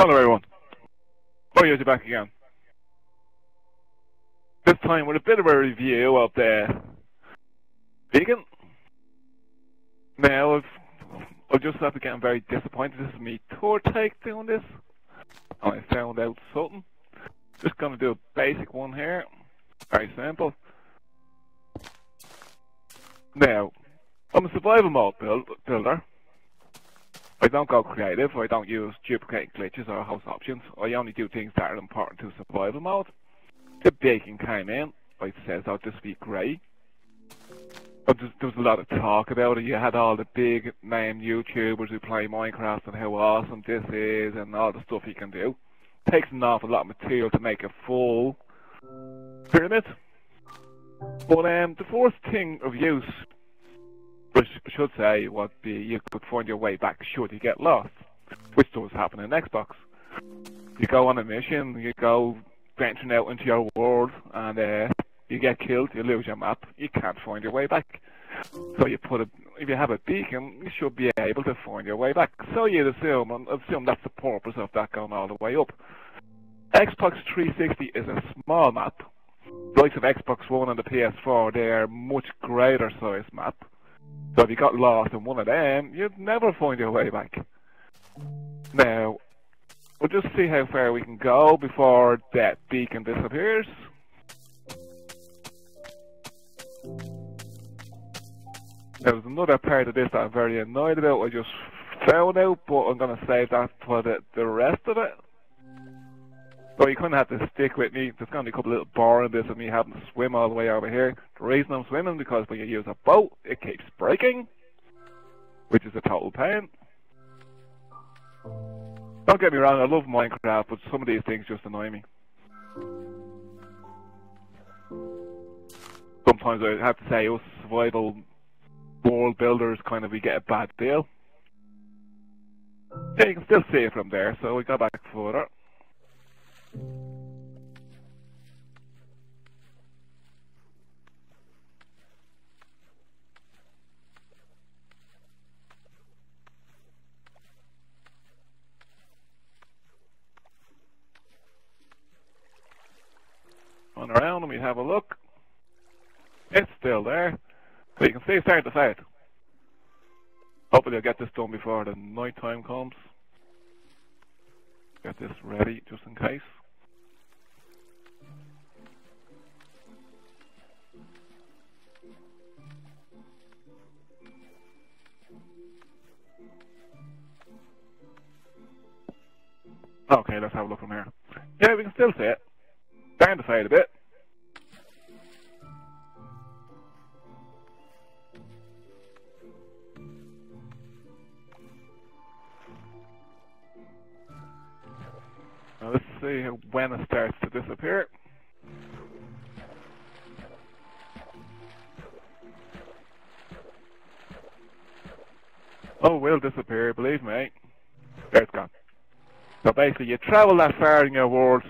Hello everyone, Warriors are back again. This time with a bit of a review of the vegan. Now I've just after getting very disappointed. This is me third take doing this, and I found out something. Just gonna do a basic one here, very simple. Now, I'm a survival mode builder. I don't go creative, I don't use duplicate glitches or host options. I only do things that are important to survival mode. The bacon came in, like it says, I'll just be great. But there was a lot of talk about it. You had all the big name YouTubers who play Minecraft and how awesome this is and all the stuff you can do. Takes an awful lot of material to make a full pyramid. But the first thing of use, which I should say, would be you could find your way back should you get lost, which does happen in Xbox. You go on a mission, you go venturing out into your world, and you get killed, you lose your map, you can't find your way back. So you if you have a beacon, you should be able to find your way back. So you'd assume that's the purpose of that going all the way up. Xbox 360 is a small map. The likes of Xbox One and the PS4, they are much greater size map. So if you got lost in one of them, you'd never find your way back. Now, we'll just see how far we can go before that beacon disappears. There's another part of this that I'm very annoyed about. I just found out, but I'm going to save that for the rest of it. So you kind of have to stick with me. There's going to be a couple of little boring bits of me having to swim all the way over here. The reason I'm swimming is because when you use a boat, it keeps breaking, which is a total pain. Don't get me wrong, I love Minecraft, but some of these things just annoy me. Sometimes I have to say us survival world builders we get a bad deal. Yeah, you can still see it from there, so we go back further. Run around and we have a look. It's still there. So you can see it's starting to fade. Hopefully I'll get this done before the night time comes. Get this ready just in case. Okay, let's have a look from here. Yeah, we can still see it. Starting to fade a bit. Now let's see when it starts to disappear. Oh, it will disappear, believe me. There it's gone. So basically, you travel that far in your world,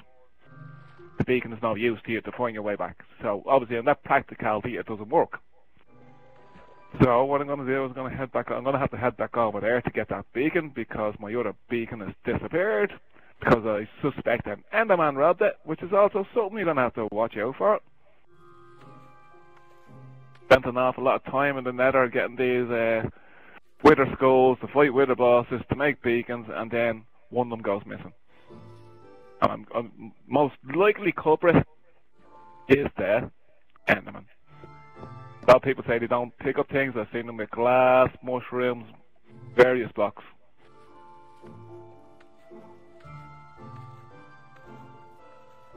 the beacon is no use to you to find your way back. So obviously, in that practicality, it doesn't work. So what I'm going to do is I'm going to have to head back over there to get that beacon because my other beacon has disappeared because I suspect an Enderman robbed it, which is also something you're going to have to watch out for. Spent an awful lot of time in the nether getting these wither skulls to fight wither bosses to make beacons, and then one of them goes missing. And I'm most likely culprit is the Enderman. A lot of people say they don't pick up things. I've seen them with glass, mushrooms, various blocks.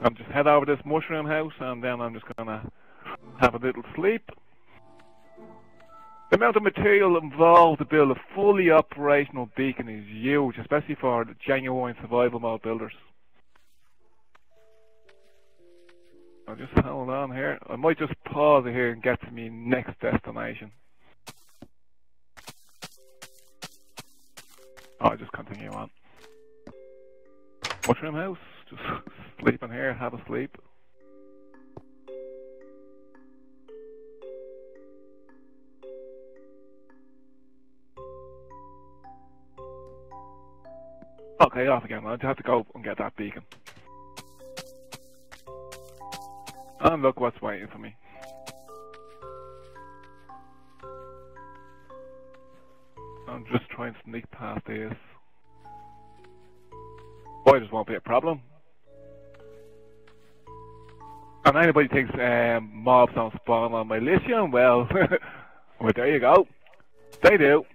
I'm just head over to this mushroom house and then I'm just gonna have a little sleep. The amount of material involved to build a fully operational beacon is huge, especially for the genuine survival mode builders. I'll just hold on here. I might just pause here and get to my next destination. I'll just continue on. Mushroom house, just sleep in here, have a sleep. Okay, off again. I'll have to go and get that beacon. And look what's waiting for me. I'm just trying to sneak past this. Boy, this won't be a problem. And anybody thinks mobs don't spawn on my lithium, well, well, there you go. They do.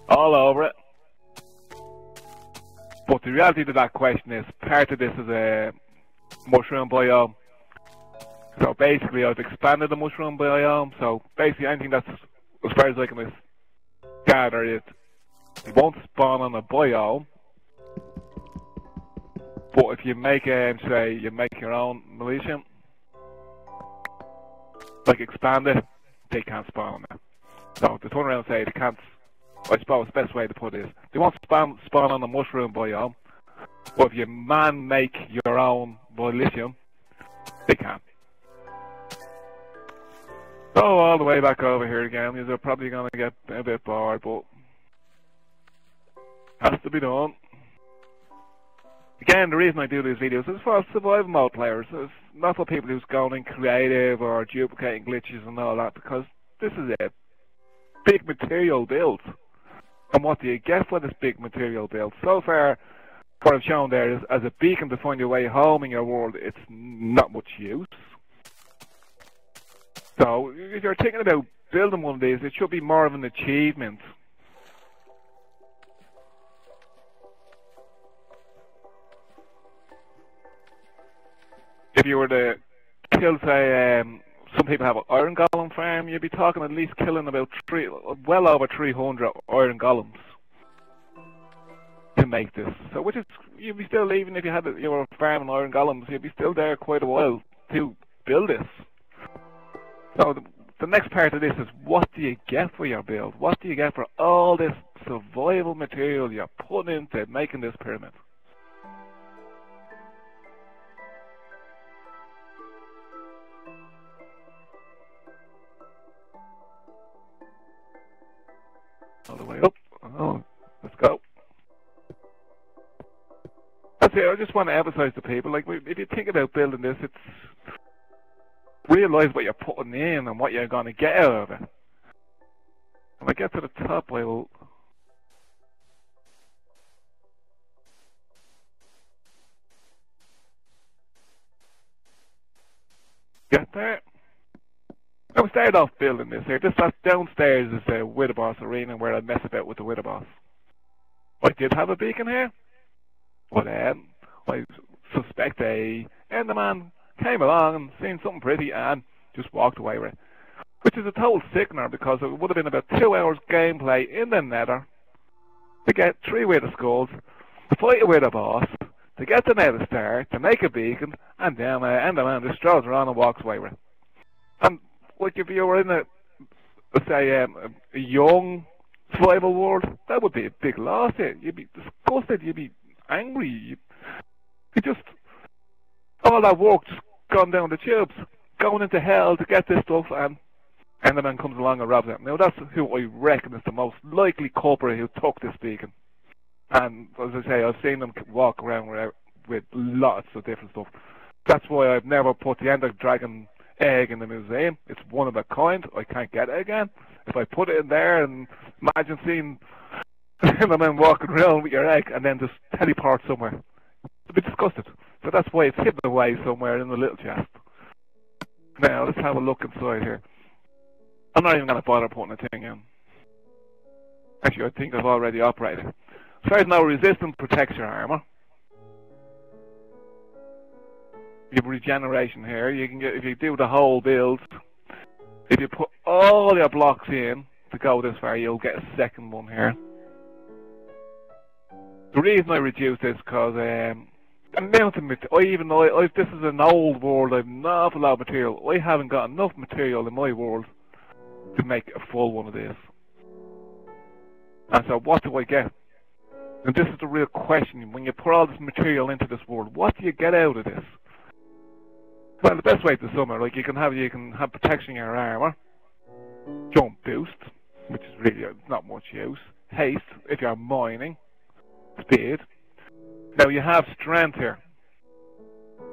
All over it. But the reality to that question is, part of this is a mushroom biome. So basically I've expanded the mushroom biome, so basically anything that's, as far as I can gather, it won't spawn on a biome. But if you make, say, you make your own militia, like expand it, they can't spawn on it. So to turn around and say they can't, I suppose the best way to put it is, they won't spawn on the mushroom biome, but if you make your own militia, they can. So all the way back over here again, you're probably going to get a bit bored, but has to be done. Again, the reason I do these videos is for survival mode players. It's not for people who's going in creative or duplicating glitches and all that, because this is a big material build. And what do you get for this big material build? So far, what I've shown there is, as a beacon to find your way home in your world, it's not much use. So, if you're thinking about building one of these, it should be more of an achievement. If you were to kill, say, some people have an iron golem farm, you'd be talking at least killing about well over 300 iron golems to make this. So, which is, you'd be still, even if you were farming iron golems, you'd be still there quite a while to build this. So, the next part of this is, what do you get for your build? What do you get for all this survival material you're putting into making this pyramid? All the way up. Oh, let's go. That's it. I just want to emphasize to people, like, if you think about building this, it's realize what you're putting in and what you're going to get out of it. When I get to the top, I will get there. Now, we started off building this here. This downstairs is the Wither Boss arena where I mess about with the Wither Boss. I did have a beacon here, but I suspect a Enderman came along and seen something pretty and just walked away with it. Which is a total sickener, because it would have been about 2 hours gameplay in the nether to get 3 Wither skulls, to fight a Wither Boss, to get the nether star, to make a beacon, and then Enderman just strolls around and walks away with it. And like, if you were in a young survival world, that would be a big loss here. You'd be disgusted, you'd be angry, you'd just, all that work just gone down the tubes, going into hell to get this stuff, and Enderman comes along and robs it. Now that's who I reckon is the most likely culprit who took this beacon. And as I say, I've seen them walk around with lots of different stuff. That's why I've never put the Ender Dragon egg in the museum. It's one of a kind. I can't get it again. If I put it in there, and imagine seeing Enderman walking around with your egg and then just teleport somewhere, I'd be disgusted. So that's why it's hidden away somewhere in the little chest. Now let's have a look inside here. I'm not even going to bother putting a thing in. Actually, I think I've already operated. As far as now, resistance protects your armor. You have regeneration here. You can get, if you do the whole build, if you put all your blocks in to go this far, you'll get a second one here. The reason I reduced this because the amount of material, this is an old world, I have an awful lot of material. I haven't got enough material in my world to make a full one of this. And so what do I get? And this is the real question. When you put all this material into this world, what do you get out of this? Well, the best way to sum it, like, you can have protection in your armor, jump boost, which is really not much use, haste if you're mining, speed. Now you have strength here.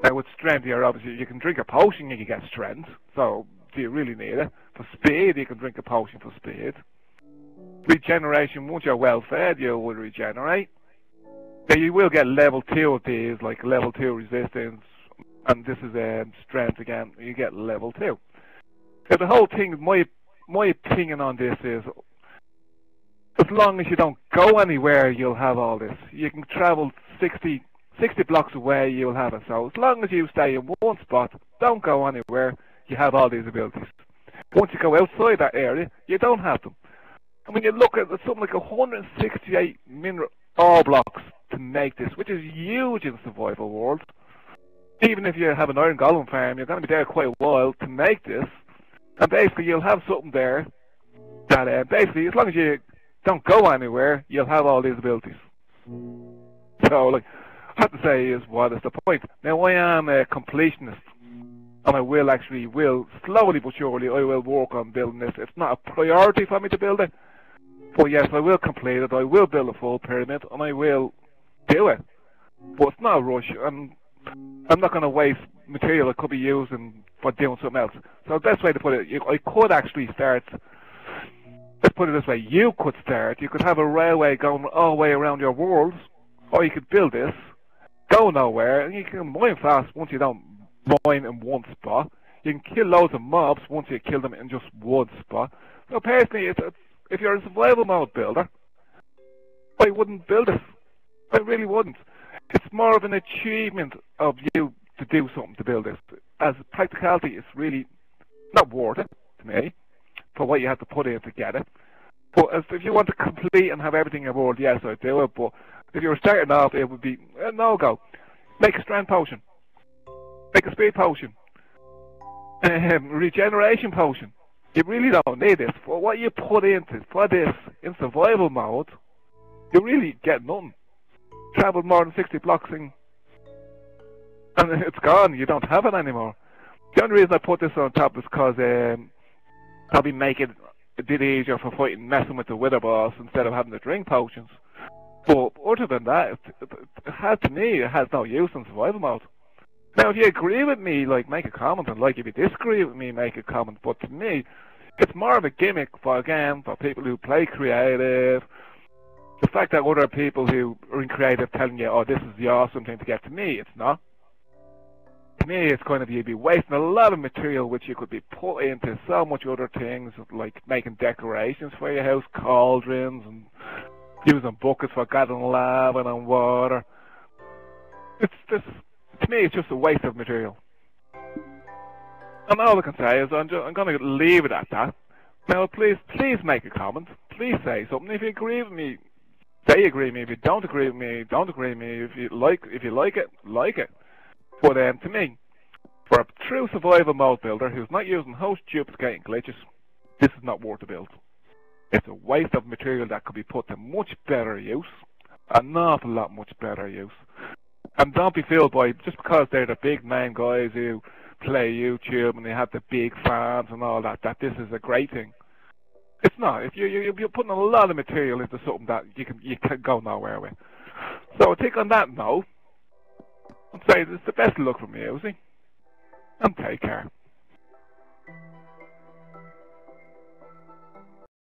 Now with strength here, obviously you can drink a potion and you get strength, so do you really need it? For speed, you can drink a potion for speed. Regeneration, once you're well fed, you will regenerate. Now you will get level 2 of these, like level 2 resistance, and this is strength again, you get level 2. Now the whole thing, my opinion on this is, as long as you don't go anywhere, you'll have all this. You can travel 60 blocks away, you'll have it. So as long as you stay in one spot, don't go anywhere, you have all these abilities. Once you go outside that area, you don't have them. I mean, you look at something like 168 mineral ore blocks to make this, which is huge in survival world. Even if you have an iron golem farm, you're going to be there quite a while to make this. And basically, you'll have something there that basically, as long as you don't go anywhere, you'll have all these abilities. So, like, I have to say is, what is the point? Now, I am a completionist, and I will slowly but surely, I will work on building this. It's not a priority for me to build it, but yes, I will complete it. I will build a full pyramid, and I will do it. But it's not a rush, and I'm not going to waste material that could be used for doing something else. So the best way to put it, I could actually start, let's put it this way, you could have a railway going all the way around your worlds, or you could build this, go nowhere, and you can mine fast once you don't mine in one spot. You can kill loads of mobs once you kill them in just one spot. So personally, if you're a survival mode builder, I wouldn't build it. I really wouldn't. It's more of an achievement of you to do something to build this. As practicality, it's really not worth it to me for what you have to put in to get it. But if you want to complete and have everything in the world, yes, I'd do it. But if you were starting off, it would be a no-go. Make a strength potion. Make a speed potion. Regeneration potion. You really don't need this. For what you put into for this in survival mode, you really get nothing. Travel more than 60 blocks and it's gone. You don't have it anymore. The only reason I put this on top is because probably make it a bit easier for fighting, messing with the wither boss instead of having to drink potions. But other than that, to me, it has no use in survival mode. Now, if you agree with me, like, make a comment, and like, if you disagree with me, make a comment. But to me, it's more of a gimmick for people who play creative. The fact that other people who are in creative telling you, oh, this is the awesome thing to get, to me, it's not. To me, it's going to be, you'd be wasting a lot of material which you could be put into so much other things, like making decorations for your house, cauldrons, and using buckets for gathering lava and water. It's just, to me, it's just a waste of material. And all I can say is I'm going to leave it at that. Now, please make a comment. Please say something. If you agree with me, say agree with me. If you don't agree with me, don't agree with me. If you like it, like it. But to me, for a true survival mode builder who's not using host duplicating glitches, this is not worth the build. It's a waste of material that could be put to much better use, an awful lot much better use. And don't be fooled by, just because they're the big main guys who play YouTube and they have the big fans and all that this is a great thing. It's not. If you're putting a lot of material into something that you can go nowhere with. So I think on that note, I'd say it's the best of luck from you, Uzi. And take care.